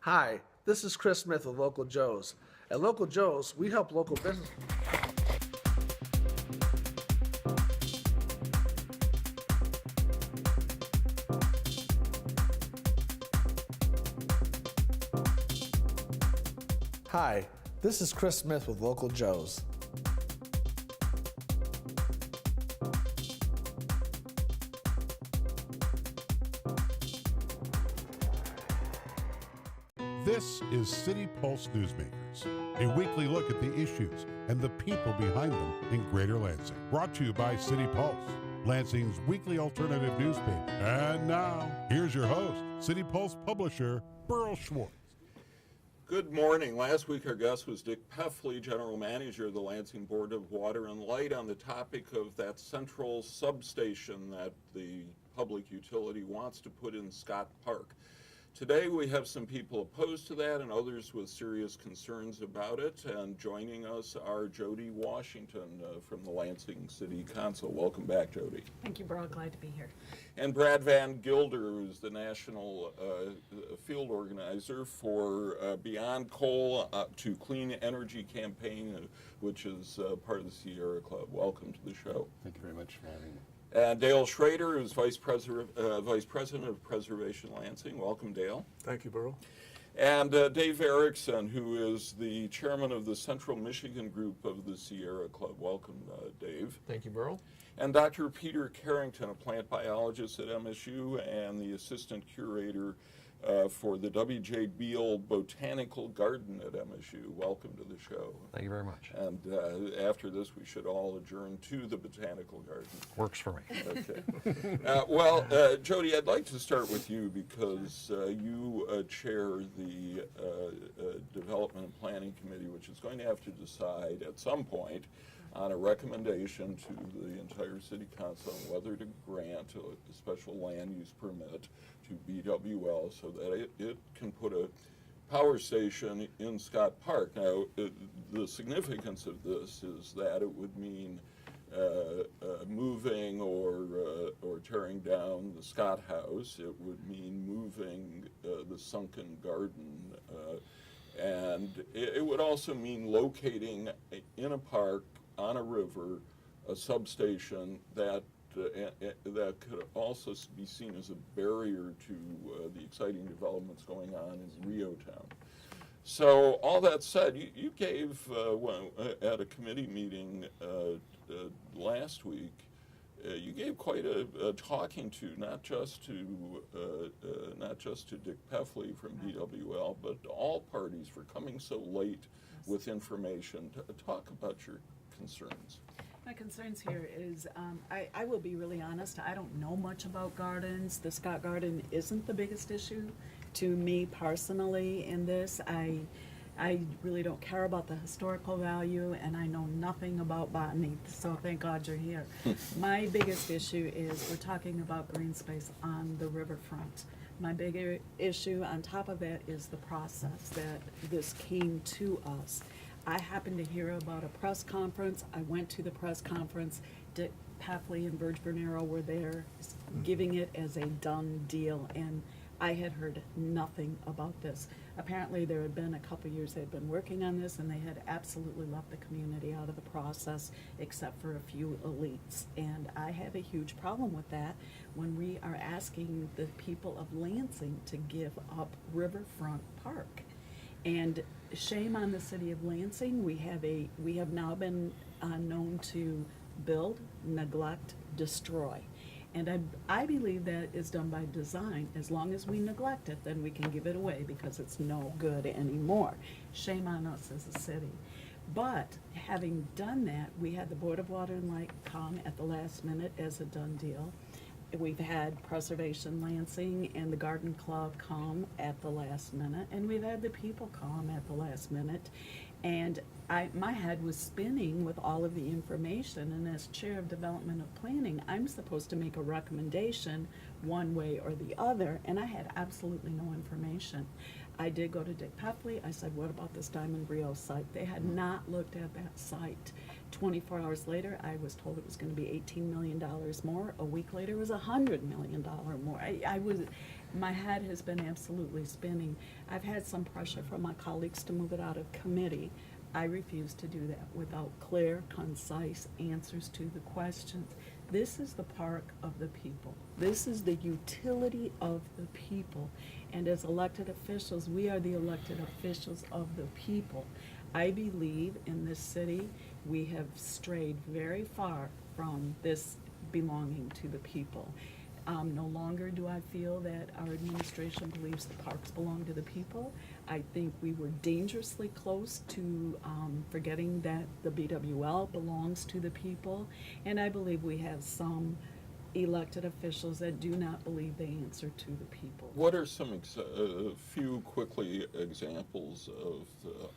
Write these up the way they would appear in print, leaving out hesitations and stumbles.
Hi, this is Chris Smith of Local Joe's. At Local Joe's, we help local business. Hi, this is Chris Smith with Local Joe's. This is City Pulse Newsmakers, a weekly look at the issues and the people behind them in Greater Lansing. Brought to you by City Pulse, Lansing's weekly alternative newspaper. And now, here's your host, City Pulse publisher, Burl Schwartz. Good morning. Last week our guest was Dick Peffley, General Manager of the Lansing Board of Water and Light, on the topic of that central substation that the public utility wants to put in Scott Park. Today we have some people opposed to that and others with serious concerns about it. And joining us are Jody Washington from the Lansing City Council. Welcome back, Jody. Thank you, Burl. Glad to be here. And Brad Van Gilder, who's the national field organizer for Beyond Coal to Clean Energy campaign, which is part of the Sierra Club. Welcome to the show. Thank you very much for having me. And Dale Schrader, who's Vice President of Preservation Lansing. Welcome, Dale. Thank you, Burl. And Dave Erickson, who is the chairman of the Central Michigan Group of the Sierra Club. Welcome, Dave. Thank you, Burl. And Dr. Peter Carrington, a plant biologist at MSU and the assistant curator for the W.J. Beale Botanical Garden at MSU. Welcome to the show. Thank you very much. And after this, we should all adjourn to the Botanical Garden. Works for me. Okay. Jody, I'd like to start with you because you chair the Development and Planning Committee, which is going to have to decide at some point on a recommendation to the entire City Council on whether to grant a special land use permit to BWL so that it can put a power station in Scott Park. Now, the significance of this is that it would mean moving or tearing down the Scott House. It would mean moving the sunken garden. And it would also mean locating in a park on a river a substation that could also be seen as a barrier to the exciting developments going on in Rio Town. So all that said, you gave at a committee meeting last week, you gave quite a talking to, not just to Dick Peffley from BWL, but all parties for coming so late with information. Talk about your concerns. My concerns here is, I will be really honest, I don't know much about gardens. The Scott Garden isn't the biggest issue to me personally in this. I really don't care about the historical value, and I know nothing about botany, so thank God you're here. My biggest issue is we're talking about green space on the riverfront. My bigger issue on top of that is the process that this came to us. I happened to hear about a press conference. I went to the press conference. Dick Peffley and Virg Bernero were there giving it as a done deal, and I had heard nothing about this. Apparently there had been a couple years they had been working on this, and they had absolutely left the community out of the process except for a few elites. And I have a huge problem with that when we are asking the people of Lansing to give up Riverfront Park. And shame on the city of Lansing. We have now been known to build, neglect, destroy. And I believe that is done by design. As long as we neglect it, then we can give it away because it's no good anymore. Shame on us as a city. But having done that, we had the Board of Water and Light come at the last minute as a done deal. We've had Preservation Lansing and the Garden Club come at the last minute, and we've had the people come at the last minute. And my head was spinning with all of the information, and as chair of development of planning, I'm supposed to make a recommendation one way or the other, and I had absolutely no information. I did go to Dick Peffley. I said, what about this Diamond Rio site? They had not looked at that site. 24 hours later, I was told it was going to be $18 million more. A week later, it was $100 million more. my head has been absolutely spinning. I've had some pressure from my colleagues to move it out of committee. I refuse to do that without clear, concise answers to the questions. This is the park of the people. This is the utility of the people. And as elected officials, we are the elected officials of the people. I believe in this city, we have strayed very far from this belonging to the people. No longer do I feel that our administration believes the parks belong to the people. I think we were dangerously close to forgetting that the BWL belongs to the people. And I believe we have some elected officials that do not believe they answer to the people. What are some few quickly examples of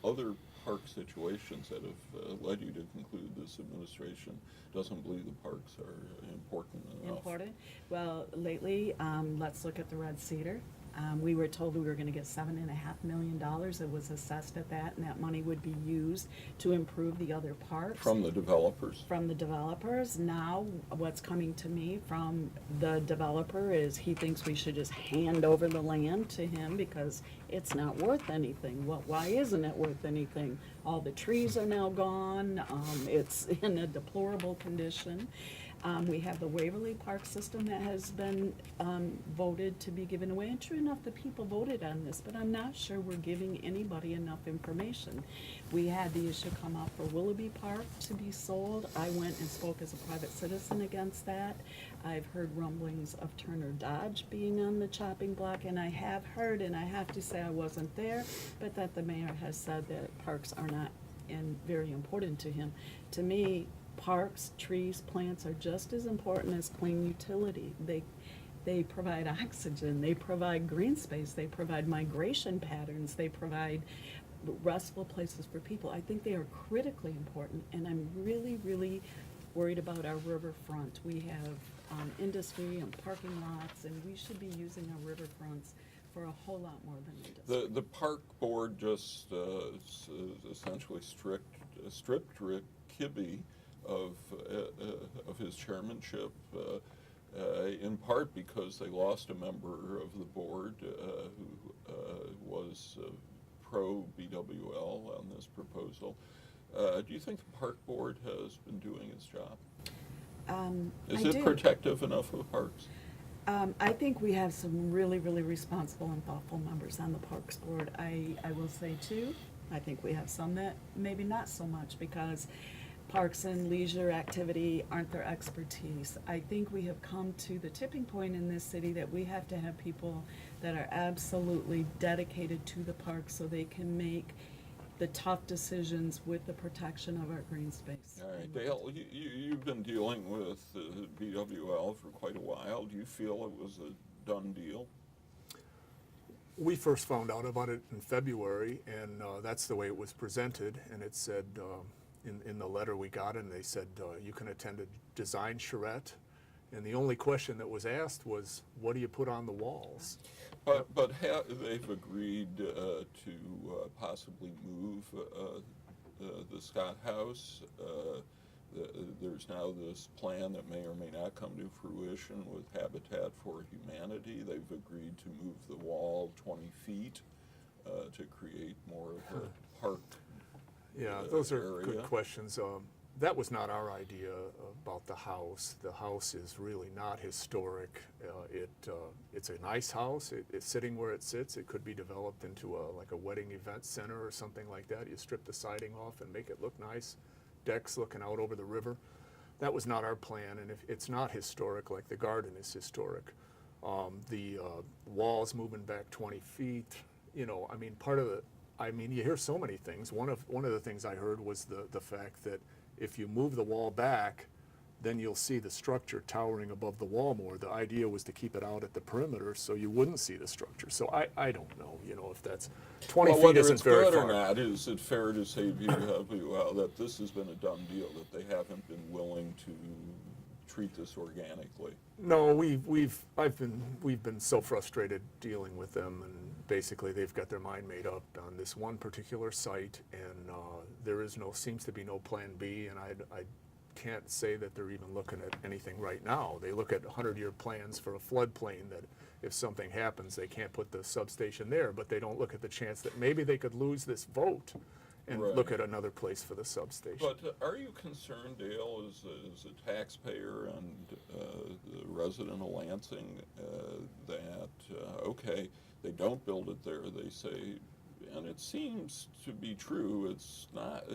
other park situations that have led you to conclude this administration doesn't believe the parks are important enough? Important? Well, lately, let's look at the Red Cedar. We were told we were going to get $7.5 million. It was assessed at that, and that money would be used to improve the other parks. From the developers? From the developers. Now, what's coming to me from the developer is he thinks we should just hand over the land to him because it's not worth anything. Well, why isn't it worth anything? All the trees are now gone. It's in a deplorable condition. We have the Waverly Park system that has been voted to be given away. And true enough, the people voted on this, but I'm not sure we're giving anybody enough information. We had the issue come up for Willoughby Park to be sold. I went and spoke as a private citizen against that. I've heard rumblings of Turner Dodge being on the chopping block, and I have heard, and I have to say I wasn't there, but that the mayor has said that parks are not very important to him. To me, parks, trees, plants are just as important as clean utility. They provide oxygen, they provide green space, they provide migration patterns, they provide restful places for people. I think they are critically important, and I'm really, really worried about our riverfront. We have industry and parking lots, and we should be using our riverfronts for a whole lot more than industry. The park board just essentially stripped Rick Kibbe of his chairmanship, in part because they lost a member of the board who was pro-BWL on this proposal. Do you think the park board has been doing its job? Is it protective enough of the parks? I think we have some really, really responsible and thoughtful members on the Parks Board. I will say too, I think we have some that maybe not so much because parks and leisure activity aren't their expertise. I think we have come to the tipping point in this city that we have to have people that are absolutely dedicated to the park so they can make the tough decisions with the protection of our green space. All right, Dale, you've been dealing with BWL for quite a while. Do you feel it was a done deal? We first found out about it in February, and that's the way it was presented. And it said, in the letter we got, and they said, you can attend a design charrette. And the only question that was asked was, what do you put on the walls? But they've agreed to possibly move the Scott House. There's now this plan that may or may not come to fruition with Habitat for Humanity. They've agreed to move the wall 20 feet to create more of a park Yeah, those are area. good questions. That was not our idea about the house. The house is really not historic. It's a nice house. It's sitting where it sits. It could be developed into like a wedding event center or something like that. You strip the siding off and make it look nice. Decks looking out over the river. That was not our plan, and it's not historic like the garden is historic. The walls moving back 20 feet, you know, I mean, you hear so many things. One of the things I heard was the fact that if you move the wall back, then you'll see the structure towering above the wall more. The idea was to keep it out at the perimeter so you wouldn't see the structure. So I don't know, you know, if that's 20 feet isn't very far. Whether it's good or not, is it fair to say that this has been a done deal, that they haven't been willing to treat this organically? No, we've been so frustrated dealing with them, and basically they've got their mind made up on this one particular site, and there seems to be no plan B, and I can't say that they're even looking at anything right now. They look at 100-year plans for a floodplain that if something happens, they can't put the substation there, but they don't look at the chance that maybe they could lose this vote and look Right. at another place for the substation. But are you concerned, Dale, as a taxpayer and the resident of Lansing, that, okay, they don't build it there, they say, and it seems to be true, it's not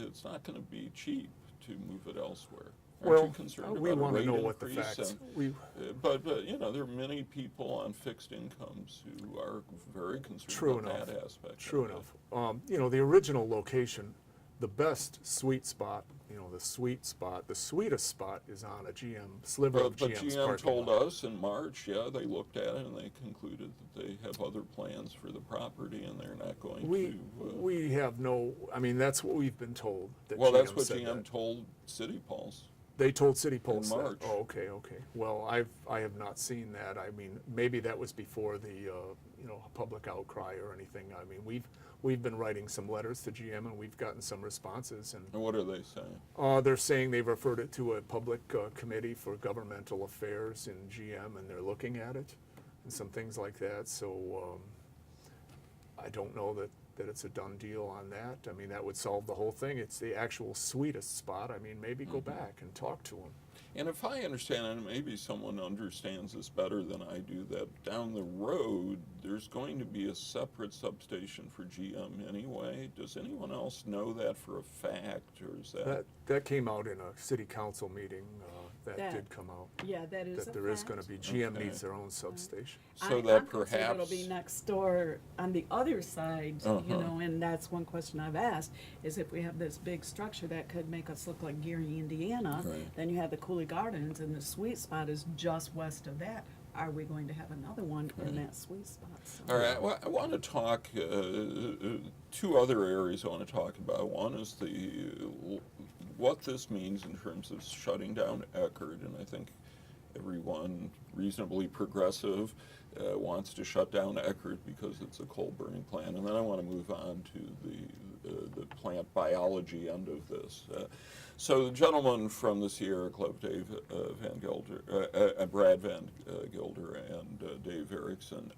going to be cheap to move it elsewhere. Aren't Well, you concerned we about a want to rate know what the increase facts. and- But you know, there are many people on fixed incomes who are very concerned True about enough. that aspect. True of it. enough. You know, the original location, the best sweet spot, you know, the sweetest spot is on a GM sliver of But GM's GM parking told lot. us in March, yeah, they looked at it and they concluded that they have other plans for the property and they're not going We have no, I mean, that's what we've been told. That well, that's GM what said GM that. told City Pulse. They told City Pulse that. March. Oh, okay, okay. Well, I have not seen that. I mean, maybe that was before the you know, public outcry or anything. I mean, we've been writing some letters to GM and we've gotten some responses, and And what are they saying? they're saying they've referred it to a public committee for governmental affairs in GM, and they're looking at it and some things like that. So I don't know that it's a done deal on that. I mean, that would solve the whole thing. It's the actual sweetest spot. I mean, maybe go back and talk to them. And if I understand, and maybe someone understands this better than I do, that down the road, there's going to be a separate substation for GM anyway. Does anyone else know that for a fact, or is That came out in a city council meeting. That That- did come out. Yeah, that is That a there is fact. going to be, GM Okay. needs their own substation. so I'm that concerned perhaps it'll be next door on the other side, Uh-huh. you know, and that's one question I've asked, is if we have this big structure that could make us look like Gary, Indiana, Right. then you have the Cooley Gardens, and the sweet spot is just west of that. Are we going to have another one in that sweet spot? So- All right, well, I want to talk, two other areas I want to talk about. One is what this means in terms of shutting down Eckerd, and I think everyone reasonably progressive wants to shut down Eckerd because it's a coal burning plant. And then I want to move on to the plant biology end of this. So the gentleman from the Sierra Club, Dave Van Gelder, Brad Van Gelder, and Dave Erickson,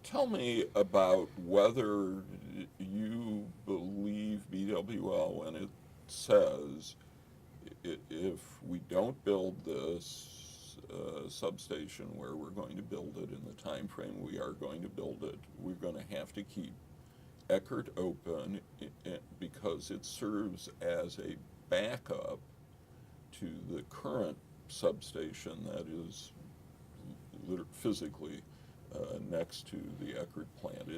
tell me about whether you believe BWL when it says if we don't build this substation where we're going to build it in the time frame we are going to build it, we're going to have to keep Eckerd open because it serves as a backup to the current substation that is physically next to the Eckerd plant.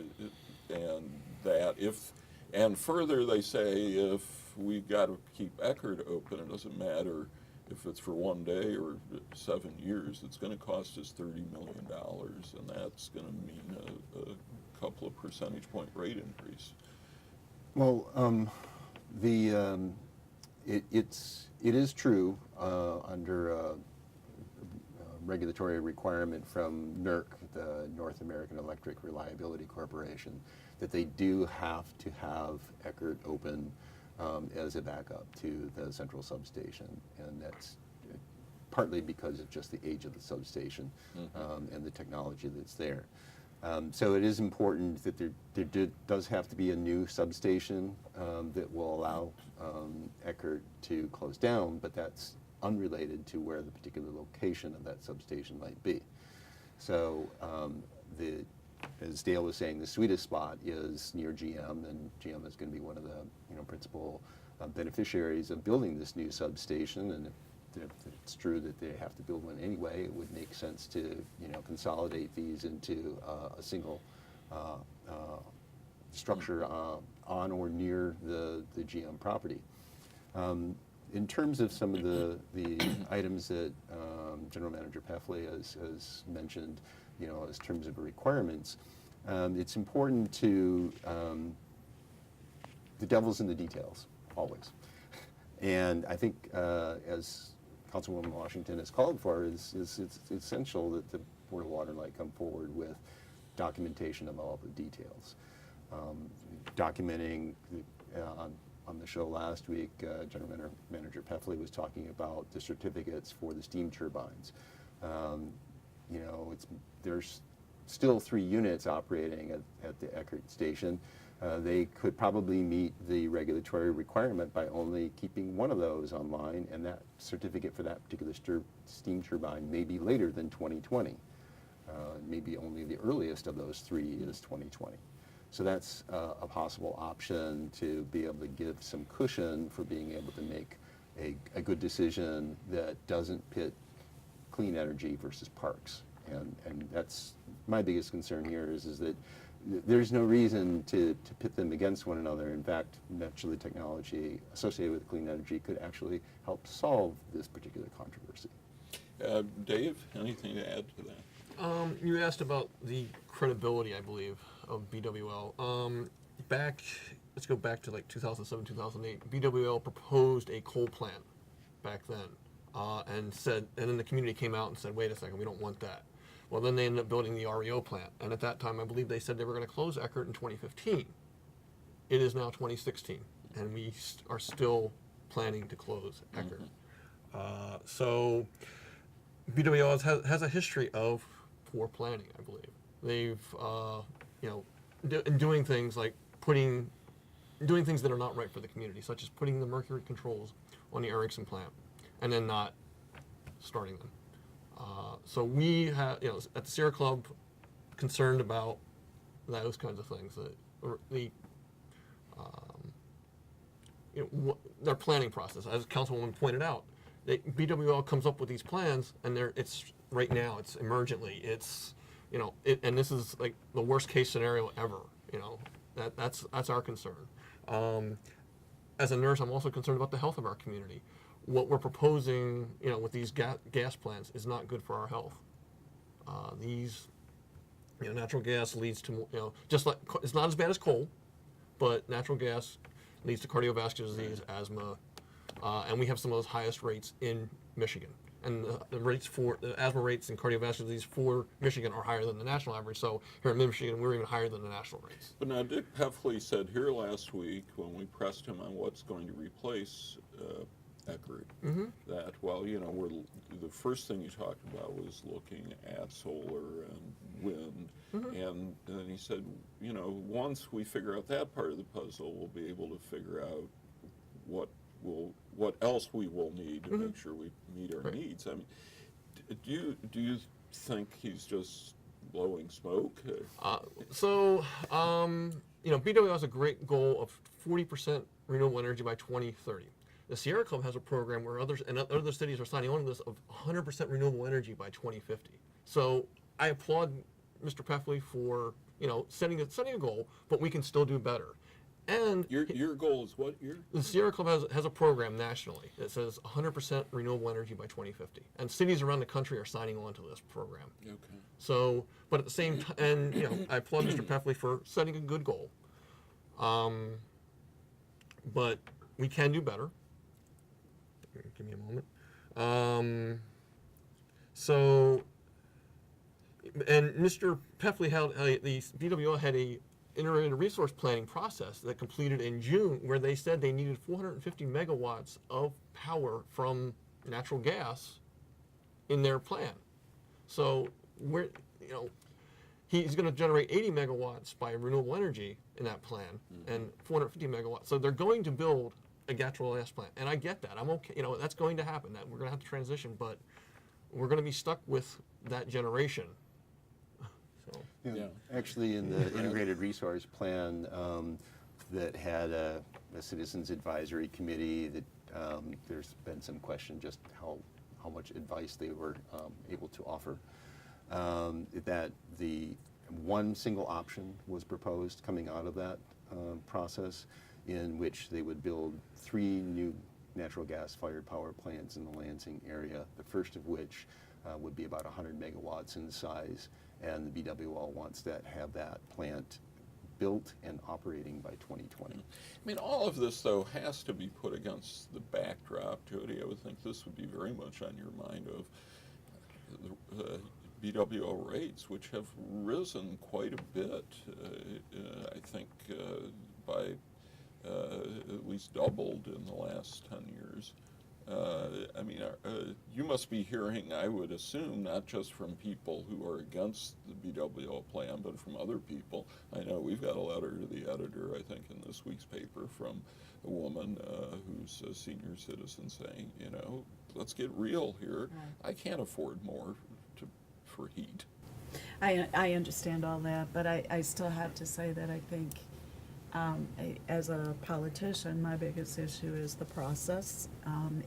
And further they say if we got to keep Eckerd open, it doesn't matter if it's for one day or 7 years, it's going to cost us $30 million, and that's going to mean a couple of percentage point rate increase. Well, it is true under a regulatory requirement from NERC, the North American Electric Reliability Corporation, that they do have to have Eckerd open as a backup to the central substation, and that's partly because of just the age of the substation and the technology that's there. So it is important that there does have to be a new substation that will allow Eckerd to close down, but that's unrelated to where the particular location of that substation might be. So as Dale was saying, the sweetest spot is near GM, and GM is going to be one of the principal beneficiaries of building this new substation. And if it's true that they have to build one anyway, it would make sense to consolidate these into a single structure on or near the GM property. In terms of some of the items that General Manager Peffley has mentioned, as terms of requirements, it's important to the devil's in the details always, and I think as Councilwoman Washington has called for, it's essential that the Board of Water and Light come forward with documentation of all the details, documenting on the show last week, General Manager Peffley was talking about the certificates for the steam turbines. still 3 units operating at the Eckert station, they could probably meet the regulatory requirement by only keeping one of those online, and that certificate for that particular steam turbine may be later than 2020. Maybe only the earliest of those 3 is 2020. So that's a possible option to be able to give some cushion for being able to make a good decision that doesn't pit clean energy versus parks. And that's my biggest concern here is that there's no reason to pit them against one another. In fact, naturally, technology associated with clean energy could actually help solve this particular controversy. Dave, anything to add to that? You asked about the credibility, I believe, of BWL. Let's go back to like 2007, 2008. BWL proposed a coal plant back then, and then the community came out and said, wait a second, we don't want that. Well, then they ended up building the REO plant, and at that time, I believe they said they were going to close Eckert in 2015. It is now 2016, and we are still planning to close Eckert. So BWL has a history of poor planning, I believe. They've, doing things like doing things that are not right for the community, such as putting the mercury controls on the Erickson plant and then not starting them. So we have, at the Sierra Club, concerned about those kinds of things. Their planning process, as Councilwoman pointed out, BWL comes up with these plans, and it's right now, it's emergently, and this is like the worst case scenario ever. That's our concern. As a nurse, I'm also concerned about the health of our community. What we're proposing, with these gas plants is not good for our health. Natural gas leads to, just like, it's not as bad as coal, but natural gas leads to cardiovascular disease, asthma, and we have some of those highest rates in Michigan. And the asthma rates and cardiovascular disease for Michigan are higher than the national average. So here in Michigan, we're even higher than the national rates. But now Dick Peffley said here last week when we pressed him on what's going to replace Eckert, that, the first thing he talked about was looking at solar and wind, and then he said, once we figure out that part of the puzzle, we'll be able to figure out what else we will need to make sure we meet our needs. I mean, do you think he's just blowing smoke? BWL has a great goal of 40% renewable energy by 2030. The Sierra Club has a program where other cities are signing on to this of 100% renewable energy by 2050. So I applaud Mr. Peffley for setting a goal, but we can still do better. And your goal is what year? The Sierra Club has a program nationally that says 100% renewable energy by 2050, and cities around the country are signing on to this program. Okay. So, but at the same time, and I applaud Mr. Peffley for setting a good goal. But we can do better. Give me a moment. And Mr. Peffley the BWL had a integrated resource planning process that completed in June, where they said they needed 450 megawatts of power from natural gas in their plan. So he's going to generate 80 megawatts by renewable energy in that plan, and 450 megawatts. So they're going to build a natural gas plant, and I get that. I'm okay. That's going to happen. That we're going to have to transition, but we're going to be stuck with that generation. So. Actually, in the integrated resource plan that had a citizens advisory committee, that there's been some question just how much advice they were able to offer. That the one single option was proposed coming out of that process, in which they would build 3 new natural gas-fired power plants in the Lansing area, the first of which would be about 100 megawatts in size, and the BWL wants to have that plant built and operating by 2020. I mean, all of this, though, has to be put against the backdrop, Jody. I would think this would be very much on your mind of BWL rates, which have risen quite a bit, I think by at least doubled in the last 10 years. I mean, you must be hearing, I would assume, not just from people who are against the BWL plan, but from other people. I know we've got a letter to the editor, I think, in this week's paper from a woman who's a senior citizen saying, you know, let's get real here. I can't afford more for heat. I understand all that, but I still have to say that I think, as a politician, my biggest issue is the process.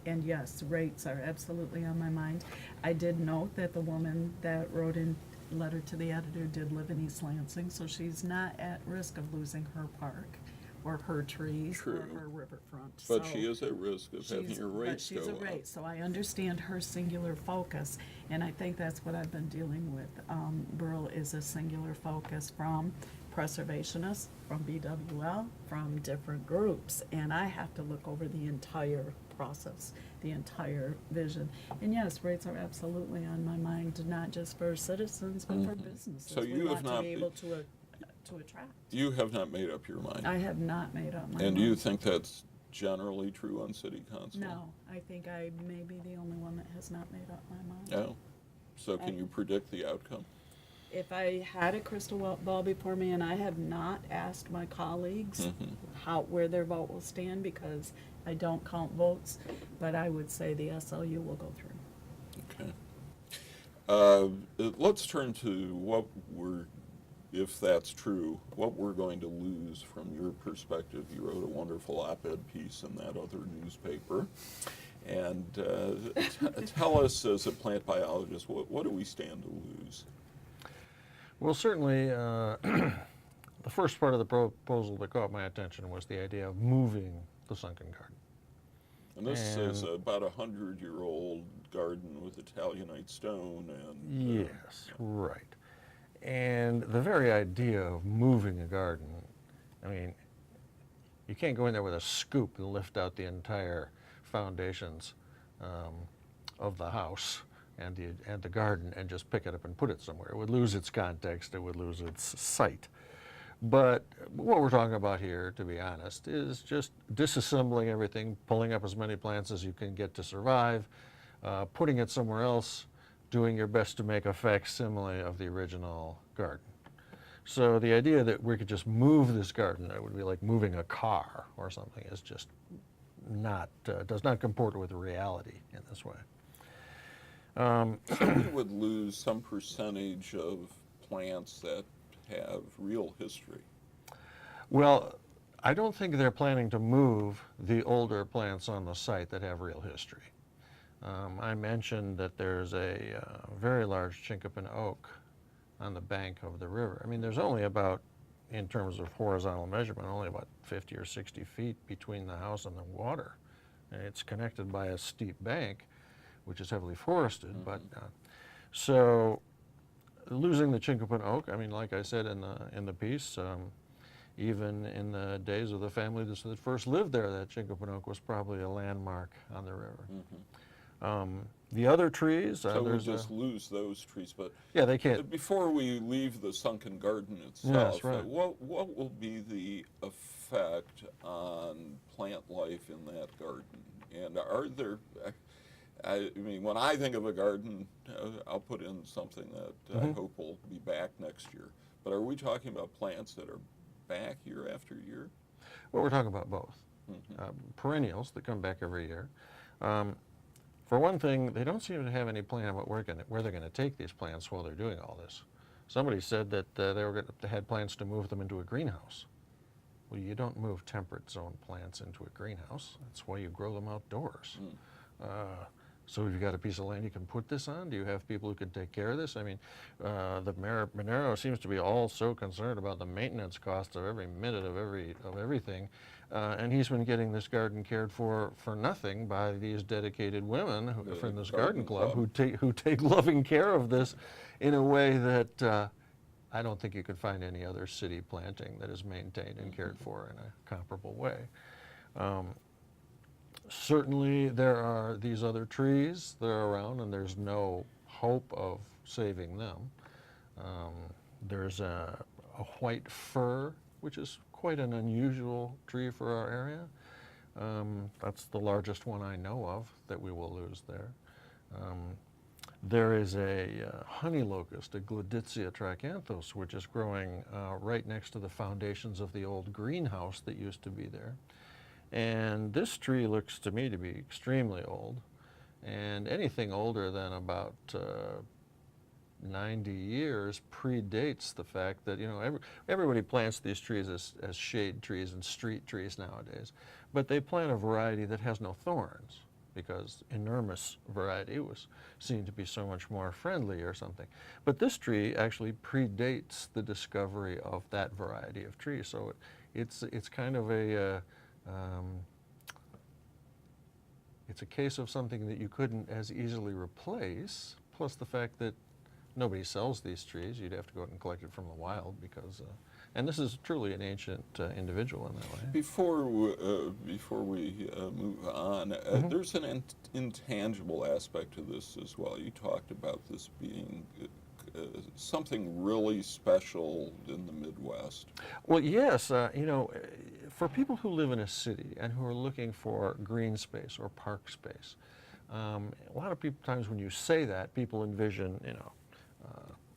And yes, rates are absolutely on my mind. I did note that the woman that wrote in letter to the editor did live in East Lansing, so she's not at risk of losing her park or her trees True. or her riverfront. But So she is at risk of having her rates go she's a up. rate, so I understand her singular focus, and I think that's what I've been dealing with. Burl is a singular focus from preservationists, from BWL, from different groups, and I have to look over the entire process, the entire vision. And yes, rates are absolutely on my mind, not just for citizens, but for businesses. So you We have want to not be able to attract. You have not made up your mind. I have not made up my mind. And do you think that's generally true on city council? No, I think I may be the only one that has not made up my mind. No? So can you predict the outcome? If I had a crystal ball before me, and I have not asked my colleagues where their vote will stand, because I don't count votes, but I would say the SLU will go through. Okay. Let's turn to what if that's true, what we're going to lose from your perspective. You wrote a wonderful op-ed piece in that other newspaper. And tell us, as a plant biologist, what do we stand to lose? Well, certainly, the first part of the proposal that caught my attention was the idea of moving the sunken garden. And this is about 100-year-old garden with Italianate stone and... Yes, right. And the very idea of moving a garden, I mean, you can't go in there with a scoop and lift out the entire foundations of the house and the garden and just pick it up and put it somewhere. It would lose its context, it would lose its site. But what we're talking about here, to be honest, is just disassembling everything, pulling up as many plants as you can get to survive, putting it somewhere else, doing your best to make a facsimile of the original garden. So the idea that we could just move this garden, it would be like moving a car or something, is just not, does not comport with reality in this way. So we would lose some percentage of plants that have real history. Well, I don't think they're planning to move the older plants on the site that have real history. I mentioned that there's a very large chinkapin oak on the bank of the river. I mean, there's only about, in terms of horizontal measurement, only about 50 or 60 feet between the house and the water. And it's connected by a steep bank, which is heavily forested. But so losing the chinkapin oak, I mean, like I said in the piece, even in the days of the family that first lived there, that chinkapin oak was probably a landmark on the river. The other trees, So we just lose those trees, but yeah, they can't. Before we leave the sunken garden Yes, itself, right. what will be the effect on plant life in that garden? And are there, I mean, when I think of a garden, I'll put in something that I hope will be back next year. But are we talking about plants that are back year after year? Well, we're talking about both. Perennials that come back every year. For one thing, they don't seem to have any plan about where they're going to take these plants while they're doing all this. Somebody said that they had plans to move them into a greenhouse. Well, you don't move temperate zone plants into a greenhouse. That's why you grow them outdoors. So have you got a piece of land you can put this on? Do you have people who can take care of this? I mean, the Mayor Monero seems to be all so concerned about the maintenance costs of every minute of everything. And he's been getting this garden cared for nothing by these dedicated women who, from this garden club who take loving care of this in a way that I don't think you could find any other city planting that is maintained and cared for in a comparable way. Certainly there are these other trees that are around, and there's no hope of saving them. There's a white fir, which is quite an unusual tree for our area. That's the largest one I know of that we will lose there. There is a honey locust, a Gleditsia trachanthus, which is growing right next to the foundations of the old greenhouse that used to be there. And this tree looks to me to be extremely old, and anything older than about 90 years predates the fact that, you know, everybody plants these trees as shade trees and street trees nowadays, but they plant a variety that has no thorns because enormous variety was seen to be so much more friendly or something. But this tree actually predates the discovery of that variety of tree, so it's kind of it's a case of something that you couldn't as easily replace, plus the fact that nobody sells these trees. You'd have to go out and collect it from the wild because, and this is truly an ancient individual in that way. Before we move on, there's an intangible aspect to this as well. You talked about this being something really special in the Midwest. Well, yes, you know, for people who live in a city and who are looking for green space or park space, a lot of times when you say that, people envision, you know,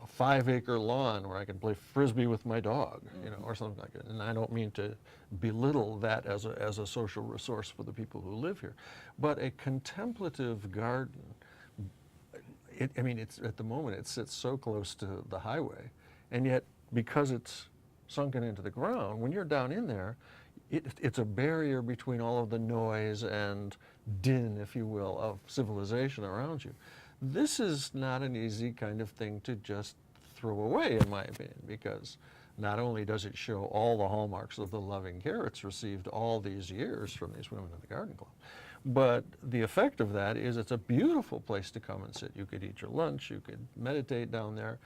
a 5-acre lawn where I can play frisbee with my dog, you know, or something like that. And I don't mean to belittle that as a social resource for the people who live here, but a contemplative garden. I mean, it's at the moment it sits so close to the highway, and yet because it's sunken into the ground, when you're down in there, it's a barrier between all of the noise and din, if you will, of civilization around you. This is not an easy kind of thing to just throw away, in my opinion, because not only does it show all the hallmarks of the loving care it's received all these years from these women in the garden club, but the effect of that is it's a beautiful place to come and sit. You could eat your lunch, you could meditate down there.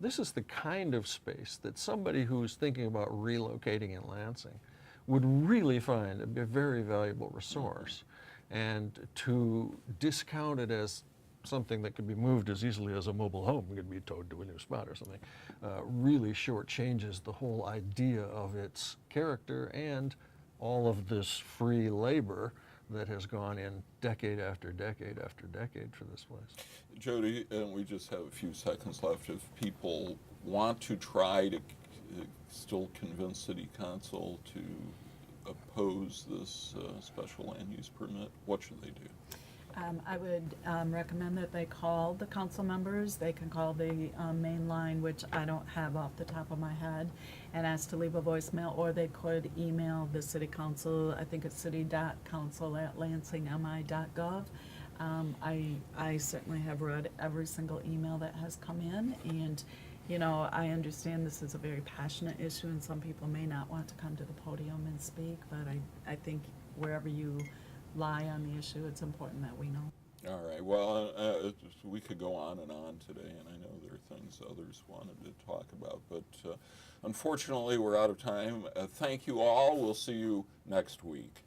This is the kind of space that somebody who's thinking about relocating in Lansing would really find a very valuable resource. And to discount it as something that could be moved as easily as a mobile home, could be towed to a new spot or something, really shortchanges the whole idea of its character and all of this free labor that has gone in decade after decade after decade for this place. Jody, and we just have a few seconds left. If people want to try to still convince City Council to oppose this special land use permit, what should they do? I would recommend that they call the council members. They can call the main line, which I don't have off the top of my head, and ask to leave a voicemail, or they could email the city council. I think it's city.council@lansingmi.gov. I certainly have read every single email that has come in, and you know, I understand this is a very passionate issue, and some people may not want to come to the podium and speak, but I think wherever you lie on the issue, it's important that we know. All right. Well, we could go on and on today, and I know there are things others wanted to talk about, but unfortunately, we're out of time. Thank you all. We'll see you next week.